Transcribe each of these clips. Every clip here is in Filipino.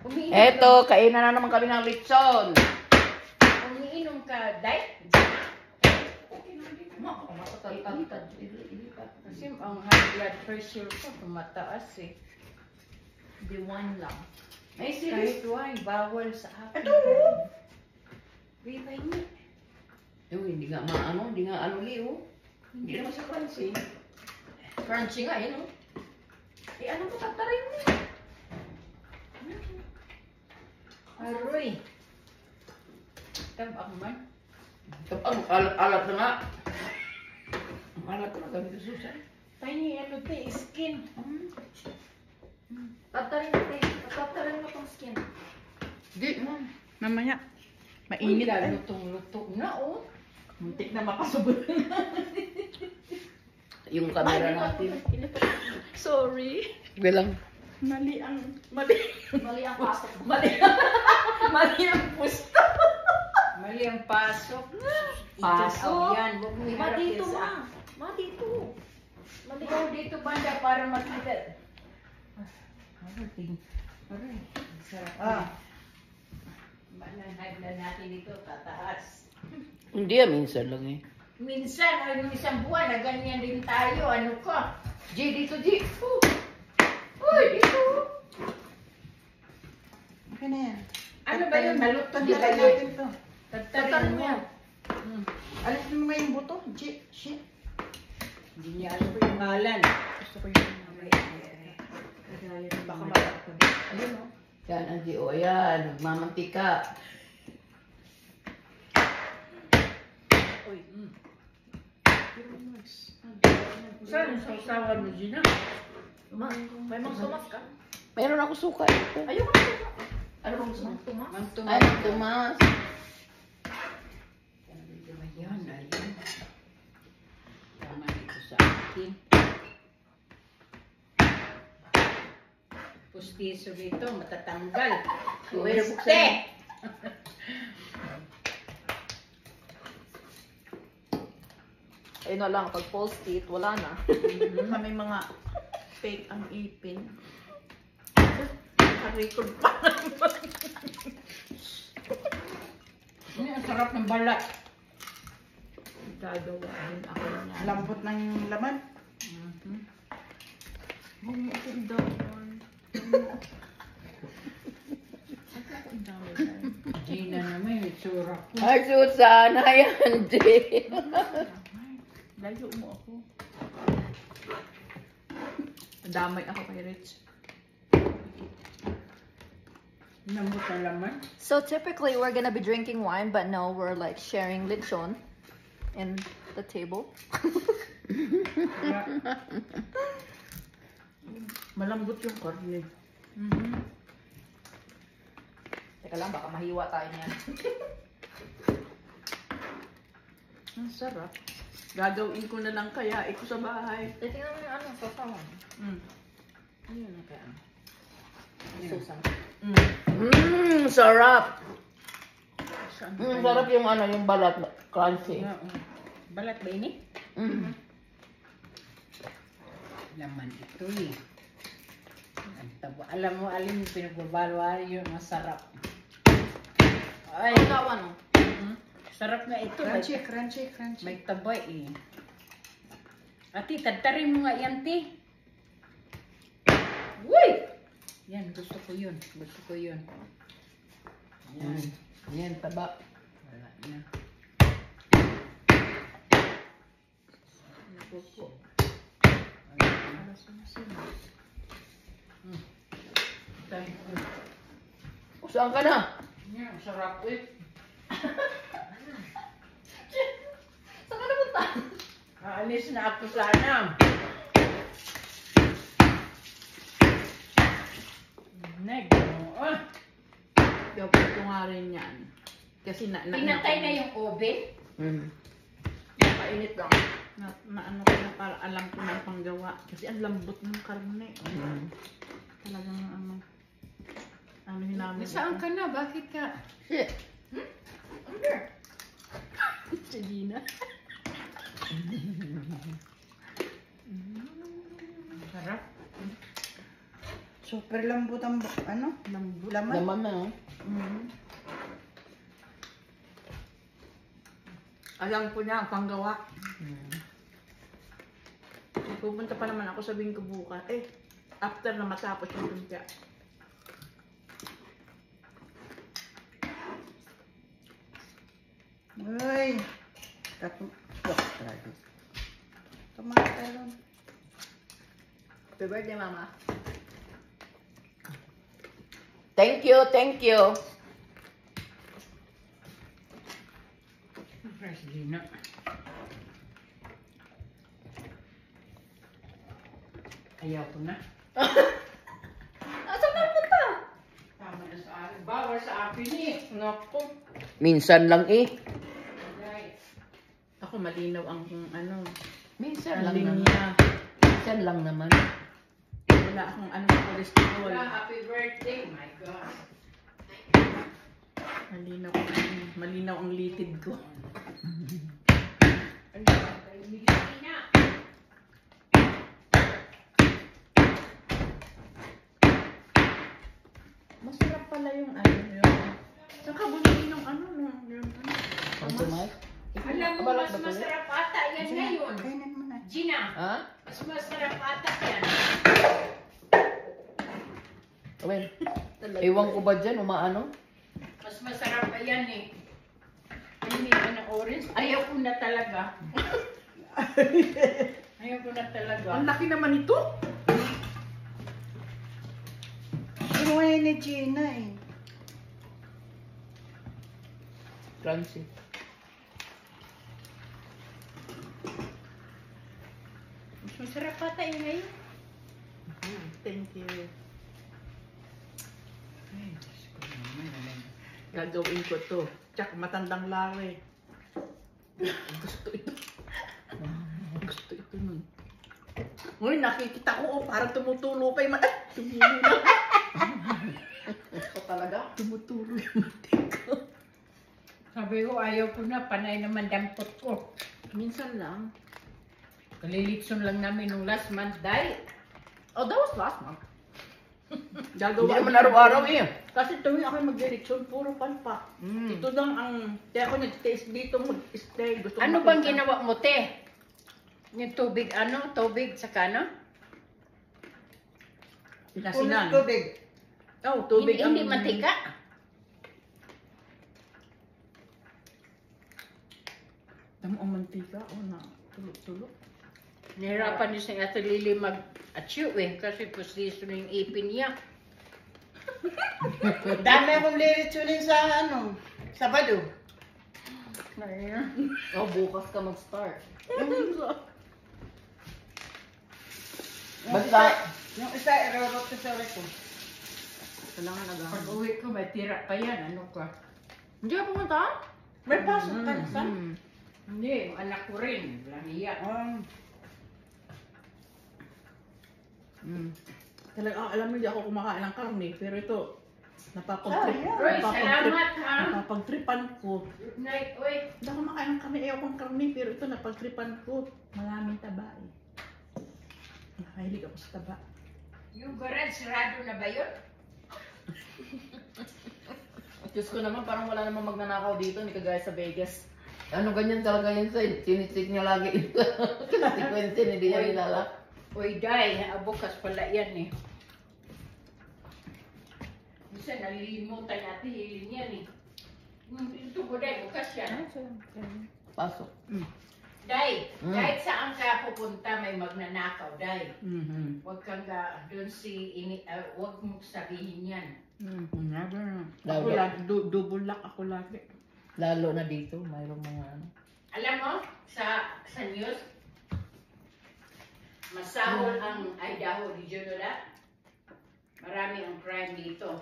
Eto, kainan na naman kami ng lechon. Umiinom ka, Day? Kasi ang high blood pressure ko, tumataas eh. Di one lang. May Kahit wine, bawal sa akin. Ito! Ribay niya. Hindi nga maano, hindi nga ano liyo. Hindi naman siya crunchy. Crunchy nga, yun o. Ano ko tatarin mo? Aroy. Tabak man. Ang alat na nga. Ang alat na gamit sa susan. Tiny, ano te, skin. Tatarin mo tayo. Tatarin mo tong skin. Di, man. Mamaya. Mainit Mainit. eh. Lutong-lutong na oh. Muntik na makasubod. Yung camera natin. Sorry. Bilang. Mali. Mali ang pasok. Mali ang pusto. Mali ang pasok. Pasok? Yan. Huwag mo Ma, iharap dito yan sa ma. Ma, dito. Mali. Ikaw dito banda para makita. Aray. Sarap. Mananghag na natin dito, tataas. Hindi minsan lang eh. Minsan, yung isang buwan, na ganyan din tayo. Ano ka? G, dito G. Uy, dito. Okay na yan. Ano ba yun? Malutong na Tatarin kayo. natin to. Tatarin mo. Alisin mo nga yung buto. Shit. Hindi niya alam ko yung ngalan. Gusto ko yung baka malaki ko. Ayun o. Yan, ang G. O, ayan. Nagmamantika. Uy. Saan yung sausawan mo, Gina? Ma, may mga sumas ka? Mayroon ako suka ito. Ayoko na ito. Ano bang sumas? Tumas? Mang Ay, Tomas. Ayan, ayan. Tama dito sa akin. Pustiso dito, matatanggal. Pwede buksan. Puste! Ayun na lang, pag post-it, wala na. May mga fake ang ipin. Naka-record pa. Ang sarap ng balat. Gagawa din ako niya. Lambot ng laman. Bumukin daw. Gina naman, yung tsura ko. Ay, Susana. Ayan, G. Layo mo ako. Damay ako kay Rich. Lambot na laman. So typically, we're gonna be drinking wine, but no, we're like sharing lechon in the table. Malambot yung karne. Teka lang, baka mahiwa tayo niyan. Ang sarap. Gagawin ko na lang kaya ito sa bahay. Tingnan mo yung ano, sasawan. Ayun na kaya. Susan. Sarap. Saan Sarap yung ano, yung balat. Crunchy. Balat ba ini? Laman ito eh. Ang tabo. Alam mo, alin yung pinagbabalo yung masarap. Ay, Ay, gawa no? sarap nga ito. Crunchy, crunchy, crunchy. May tabay eh. Ati, tadtarin mo nga yan, ti. Uy! Yan, gusto ko yun. Gusto ko yun. Yan. Yan, taba. Wala na. Ano po? Saan ka na? Yan, sarap eh. Saan ka napunta? Aalis na ako sana. Neg, Gawin ko nga rin yan. Kasi pinatay na yung oven. Painit lang. Ano ko na para alam ko na ang panggawa. Kasi ang lambot ng karne. Talagang ano hinamit. Saan ka na? Bakit ka? Shit. Si Gina. Sarap. Super lambot ang lambot. Laman. Laman na, oh. Alam ko na ang panggawa. Pupunta pa naman ako sa Bingko bukas. After na matapos yung lumpia. Uy! Tumatay ron. Happy birthday, Mama. Thank you, thank you. Fresh Gina. Ayaw ko na. Asan ka punta? Tama na sa akin. Bawal sa akin eh. Naku. Minsan lang eh. Ako malinaw ang Minsan ang lang naman. linya. Minsan lang naman. Wala akong sa cholesterol. Happy birthday. My God. Malinaw ang litid ko. Masarap pala yung Saan ka bumili ng yung Ang tumay? Alam mo, mas masarap ata yan ngayon. Kainin mo na. Gina, Ha? mas masarap ata yan. Well, ewan ko ba dyan, umaano? Mas masarap pa yan eh. Hindi ka ng orange. Ayaw ko na talaga. Ayaw ko na talaga. Ang laki naman ito. Inuwi ni Gina eh. Crunchy. Mas masarap ata yan ngayon. Thank you. Ay, Diyos ko naman. Gagawin ko to. Tsak, matandang lawe. Gusto ito. Gusto ito nun. Ngayon, nakikita ko, parang tumutulo pa yung mata. Tumutulo na. Ito talaga? Tumutulo yung mata ko. Sabi ko, ayaw ko na. Panay naman dampot ko. Minsan lang. Kalilitson lang namin nung last month, Day. Oh, that was last month. Hindi Gagawa naman araw-araw eh. Kasi tuwing ako mag-direksyon, puro palpa. Ito lang ang, kaya ako nag-taste dito mag-stay. Gusto ko Ano bang makita. ginawa mo, te? Yung tubig, tubig sa kano? Pinasinan. Tubig. Oh, tubig Hindi mantika. Tama ang mantika. Oh, na. Tulo-tulo. Nahirapan niyo si Ate Lily mag-achieve kasi position yung ipin niya. Dami akong lilitsunin sa Sabado. Oh, bukas ka mag-start. Basta, Yung isa, irorot ko sa ko. Kailangan Pag agahan. uwi ko, may tira pa yan. Ano ka? hindi ka pumunta? May pasok ka na sa? Hindi, yung anak ko rin. Lahiya. Talaga, alam mo, hindi ako kumakain ng karne. Pero ito, napapag-trip. Roy, salamat ha. Napapag-tripan ko. Good night, uy. Hindi ako kumakain ng karne. Ayaw kong karne. Pero ito, napag-tripan ko. Maraming taba eh. Nakahilig ako sa taba. Yung garage, sarado na ba yun? Diyos ko naman, parang wala namang magnanakaw dito, hindi kagaya sa Vegas. Ano ganyan talaga yun sa chinichik niya lagi. Kasi si Quentin, hindi niya nilala. Uy, Day, bukas pala yan eh. Bisa nalilimutan natin hilin yan eh. Ito ko, Day, bukas yan. Pasok. Day, kahit saan ka pupunta may magnanakaw, Day. Mm-hmm. Huwag kang doon huwag mong sabihin yan. Never. Lalo. Ako lagi, double lock ako lagi. Lalo na dito, mayroong mga ano. Alam mo, sa news, masahol ang Idaho, did you know that? Marami ang crime dito.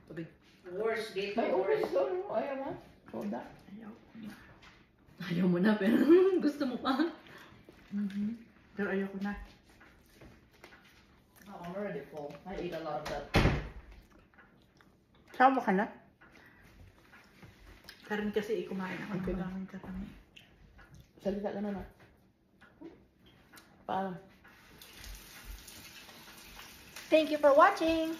Tubig. Worse dito, May worse. oras doon, ayaw mo. Soda. Ayaw. Ayaw mo na, pero gusto mo pa. Pero ayaw ko na. Oh, I'm already full. I eat a lot of that. Sawa ka na? Karon kasi kumain ako. Kailangan ka kami. Salita ka na na. Paalam. Thank you for watching.